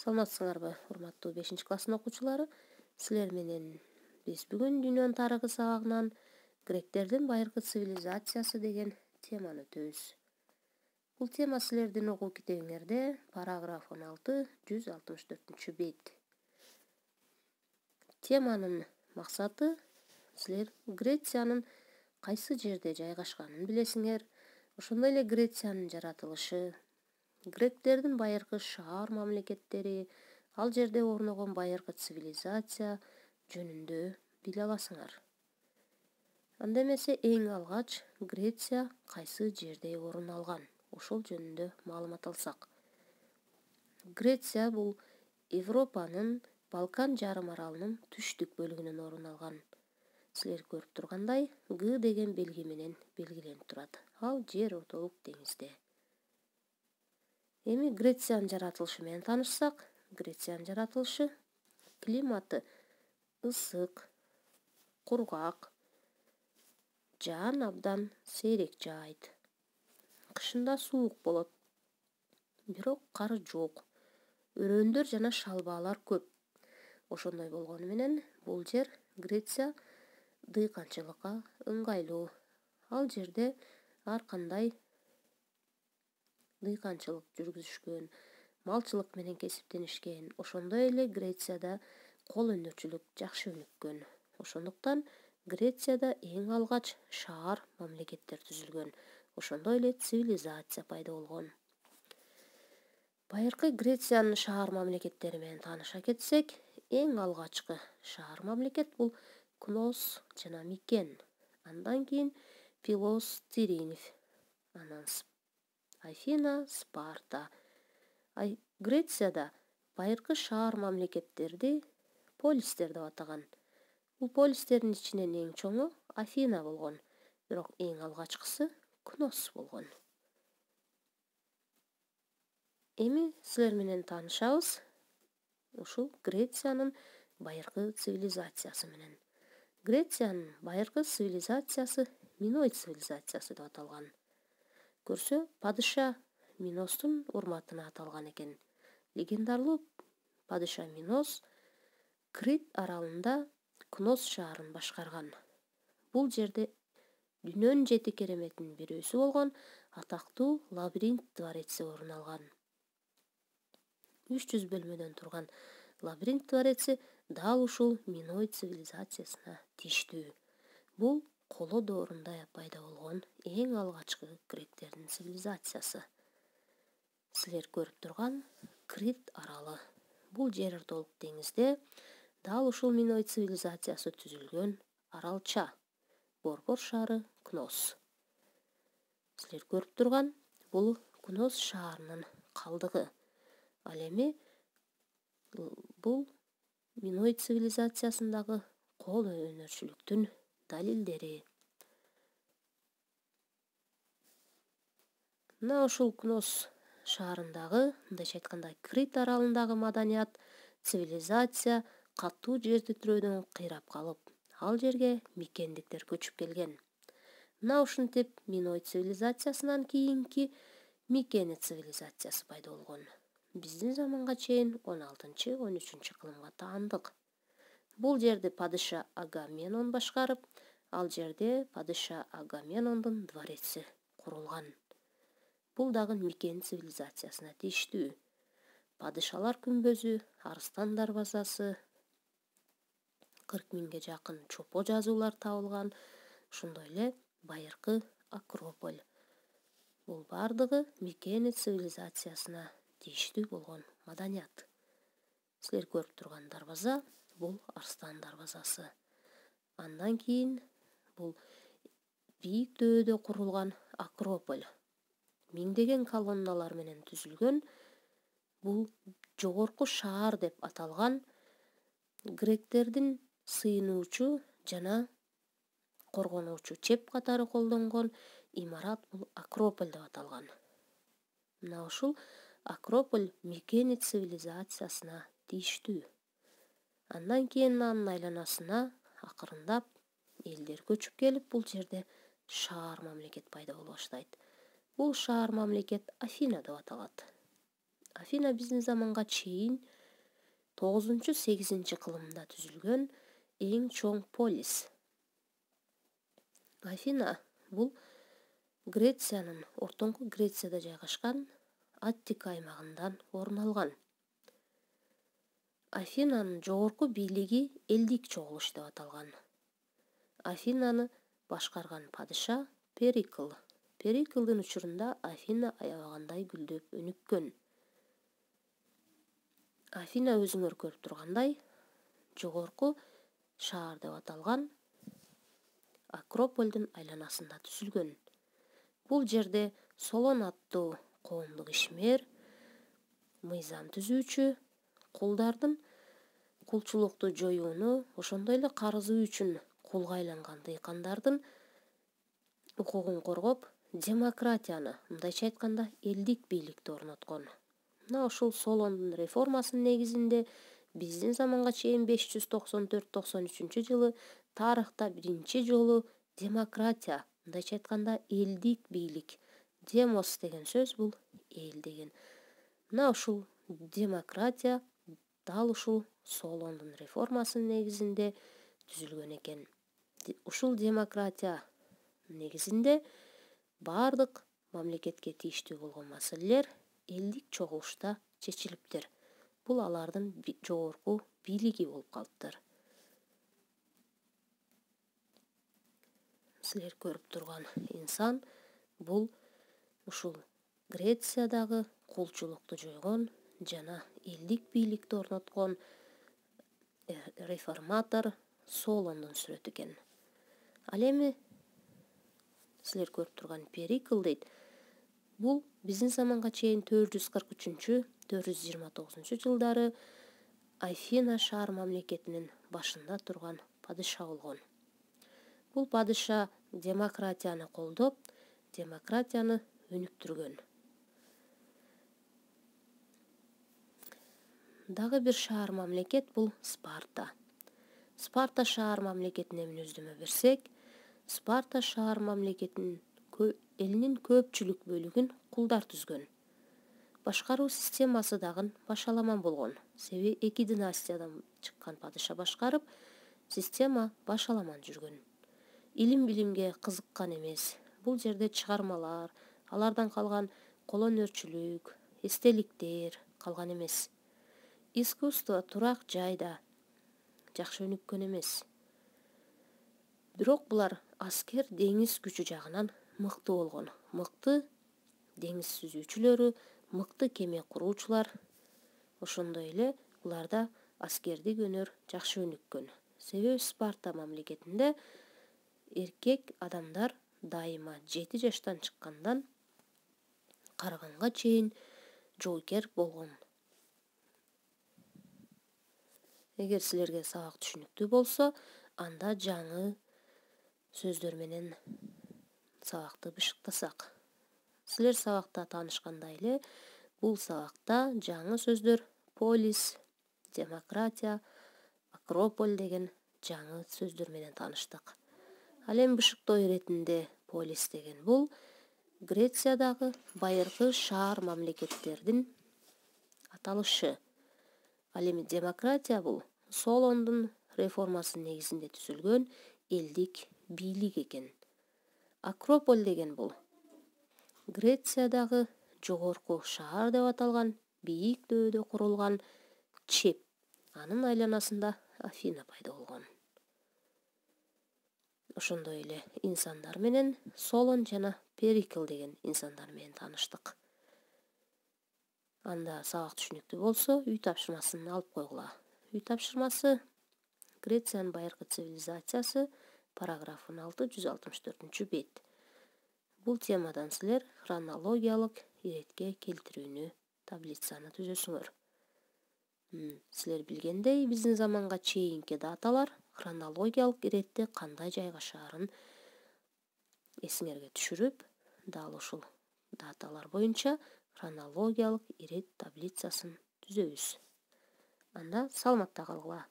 Саламатсыңарбы, урматтуу 5-класстын окуучулары? Силер менен биз бүгүн дүйнөнүн тарыхы сабагынан гректердин байыркы цивилизациясы деген теманы өтөбүз. Бул тема силердин окуу китебиңерде параграф 16, 164-бейт. Теманын максаты силер Грециянын кайсы жерде жайгашканын билесиңер, ошондой эле Грециянын жаратылышы, гректердин байыркы шаар мамлекеттери, ал жерде орногон байыркы цивилизация жөнүндө биле аласыңар. Анда эмесе эң алгач Греция кайсы жерде орун алган, ошол жөнүндө маалымат алсак. Греция бул Европанын Балкан жарым аралынын түштүк бөлүгүнөн орун алган. Силер көрүп тургандай, Г деген белги менен белгиленип турат. Ал жер ортолук деңизде. Эми Грециянын жаратылышы менен таанышсак, Грециянын жаратылышы климаты ысык, кургак, жаан абдан сейрек жаайт. Кышында суук болот, бирок кар жок. Өрөөндөр жана шалбаалар көп. Ошондой болгону менен бул жер Греция дыйканчылыкка ыңгайлуу. Ал жерде ар кандай дыйканчылык жүргүзүшкөн, малчылык менен кесиптенишкен. Ошондой эле Грецияда кол өнөрчүлүк жакшы өнүккөн. Ошондуктан Грецияда эң алгач шаар мамлекеттер түзүлгөн. Ошондой эле цивилизация пайда болгон. Байыркы Грециянын шаар мамлекеттери менен тааныша кетсек, эң алгачкы шаар мамлекет бул Кнос жана Микен. Андан кийин Пилос, Тиринев, анан Афина, Спарта. Грецияда байыркы шаар мамлекеттерди полистер деп атаган. Бул полистердин ичинен эң чоңу Афина болгон, бирок эң алгачкысы Кнос болгон. Эми силер менен таанышабыз ушул Грециянын байыркы цивилизациясы менен. Грециянын байыркы цивилизациясы Миной цивилизациясы деп аталган. Көрсө, падыша Миностун урматына аталган экен. Легендарлуу падыша Минос Крит аралында Кнос шаарын башкарган. Бул жерде дүйнөнүн 7 кереметинин бирөөсү болгон атактуу Лабиринт двореци орун алган. 300 бөлмөдөн турган Лабиринт двореци дал ушул Миной цивилизациясына тийиштүү. Бул коло доорунда пайда болгон эң алгачкы гректердин цивилизациясы. Силер көрүп турган Крит аралы. Бул жер ортолук деңизде дал ушул Миной цивилизациясы түзүлгөн аралча. Борбор шаары Кнос. Силер көрүп турган бул Кнос шаарынын калдыгы. Ал эми бул Миной цивилизациясындагы кол өнөрчүлүктүн далилдери. Мына ушул Кнос шаарындагы, мындайча айтканда, Крит аралындагы маданият, цивилизация катуу жер титирөөдөн кыйрап калып, ал жерге микендиктер көчүп келген. Мына ушинтип Миной цивилизациясынан кийинки Микени цивилизациясы пайда болгон. Биздин заманга чейин 16-13 кылымга таандык. Бул жерди падыша Агаменон башкарып, ал жерде падыша Агаменондун двореци курулган. Бул дагы Микен цивилизациясына тийиштүү. Падышалар күмбөзү, Арстан дарбазасы, 40 000 жакын чопо жазуулар табылган, ошондой эле байыркы Акрополь. Бул бардыгы Микени цивилизациясына тийиштүү болгон маданият. Силер көрүп турган дарбаза бул Арстан дарбазасы. Андан кийин бул бийик дөбөдө курулган Акрополь. Миңдеген колонналар менен түзүлгөн бул жогорку шаар деп аталган гректердин сыйынуучу жана коргонуучу чеп катары колдонгон имарат бул Акрополь деп аталган. Мына ушул Акрополь Микени цивилизациясына тийиштүү. Андан кийин анын айланасына акырындап элдер көчүп келип, бул жерде шаар мамлекет пайда боло баштайт. Бул шаар мамлекет Афина деп аталат. Афина биздин заманга чейин 9-8 кылымда түзүлгөн эң чоң полис. Афина бул Грециянын, ортоңку Грецияда жайгашкан Аттика аймагынан орун алган. Афинанын жогорку бийлиги элдик чогулуш деп аталган. Афинаны башкарган падыша Перикл. Периклдин учурунда Афина аябагандай гүлдөп өнүккөн. Афина өзүңөр көрүп тургандай, жогорку шаар деп аталган Акрополдун айланасында түзүлгөн. Бул жерде Солон аттуу коомдук ишмер, мыйзам түзүүчү, кулдардын кулчулукту жоюуну, ошондой эле карызы үчүн кулга айланган дыйкандардын укугун коргоп, демократияны, мындайча айтканда, элдик бийликти орноткон. Мына ушул Солондун реформасынын негизинде биздин заманга чейин 594-93 тарыхта биринчи жолу демократия, мындайча айтканда, элдик бийлик. Демос деген сөз бул эл деген. Мына ушул демократия дал ушул Солондун реформасынын негизинде түзүлгөн экен. Ушул демократия негизинде бардык мамлекетке тийиштүү болгон маселелер элдик чогулушта чечилиптир. Бул алардын жогорку бийлиги болуп калыптыр. Силер көрүп турган инсан бул ушул Грециядагы кулчулукту жойгон жана элдик бийликти орноткон реформатор Солондун сүрөтү экен. Ал эми силер көрүп турган Перикл дейт. Бул биздин заманга чейин 443-429 жылдары Афина шаар мамлекетинин башында турган падыша болгон. Бул падыша демократияны колдоп, демократияны өнүктүргөн. Дагы бир шаар мамлекет бул Спарта. Спарта шаар мамлекетине мүнөздөмө берсек, Спарта шаар мамлекетинин элинин көпчүлүк бөлүгүн кулдар түзгөн. Башкаруу системасы дагы башаламан болгон. Себеби 2 династиядан чыккан падыша башкарып, система башаламан жүргөн. Илим-билимге кызыккан эмес. Бул жерде чыгармалар, алардан калган колөнөрчүлүк, эстеликтер калган эмес. Искусство турак жайда жакшы өнүккөн эмес. Бирок булар аскер деңиз күчү жагынан мыкты болгон. Мыкты деңиз сүзүүчүлөрү, мыкты кеме куруучулар. Ошондой эле буларда аскердик өнөр жакшы өнүккөн. Себеби Спарта мамлекетинде эркек адамдар дайыма 7 жаштан чыккандан караганга чейин жоокер болгон. Эгер силерге сабак түшүнүктүү болсо, анда жаңы сөздөр менен сабакты бышыктасак. Силер сабакта таанышкандай эле, бул сабакта жаңы сөздөр полис, демократия, Акрополь деген жаңы сөздөр менен тааныштык. Ал эми бышыктоо иретинде полис деген бул Грециядагы байыркы шаар мамлекеттердин аталышы. Ал эми демократия бул Солондун реформасынын негизинде түзүлгөн элдик бийлик экен. Акрополь деген бул Грециядагы жогорку шаар деп аталган бийик дөбөдө курулган чеп. Анын айланасында Афина пайда болгон. Ошондой эле инсандар менен Солон жана Перикл деген инсандар менен тааныштык. Анда сабак түшүнүктүү болсо, үй тапшырмасын алып койгула. Үй тапшырмасы Грециянын байыркы цивилизациясы, параграф 16, 164 бет. Бул темадан силер хронологиялык иретке келтирүүнү, таблицаны түзөсүңөр. Силер билгендей, биздин заманга чейинки даталар хронологиялык иретте кандай жайгашаарын эсиңерге түшүрүп, дал ушул даталар боюнча хронологиялык ирет таблицасын түзөбүз. Анда саламатта калгыла.